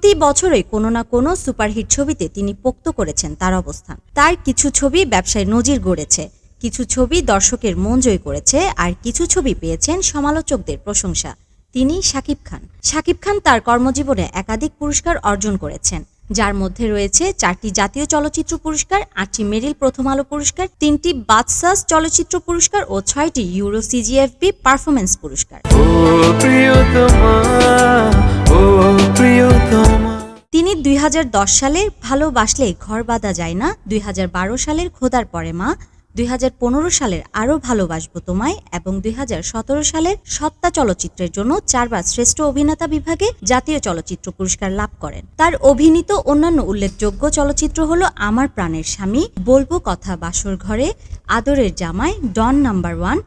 প্রতি বছরই কোনো না কোনো সুপারহিট ছবিতে তিনি পোক্ত করেছেন তার অবস্থান। তার কিছু ছবি ব্যবসায় নজির গড়েছে, কিছু ছবি দর্শকের মন জয় করেছে, আর কিছু ছবি পেয়েছেন সমালোচকদের প্রশংসা। তিনি শাকিব খান। শাকিব খান তার কর্মজীবনে একাধিক পুরস্কার অর্জন করেছেন, যার মধ্যে রয়েছে 4টি জাতীয় চলচ্চিত্র পুরস্কার, 8টি মেরিল প্রথম আলো পুরস্কার, 3টি বাচসাস চলচ্চিত্র পুরস্কার ও 6টি ইউরো সিজিএফবি পারফরমেন্স পুরস্কার। তিনি 2010 সালের ভালোবাসলে ঘর বাঁধা যায় না, 2012 সালের খোদার পরে মা, 2015 সালের আরো ভালোবাসবো তোমায় এবং 2017 সালের সত্তা চলচ্চিত্রের জন্য 4বার শ্রেষ্ঠ অভিনেতা বিভাগে জাতীয় চলচ্চিত্র পুরস্কার লাভ করেন। তার অভিনীত অন্যান্য উল্লেখযোগ্য চলচ্চিত্র হলো আমার প্রাণের স্বামী, বলবো কথা বাসর ঘরে, আদরের জামাই, ডন নাম্বার 1,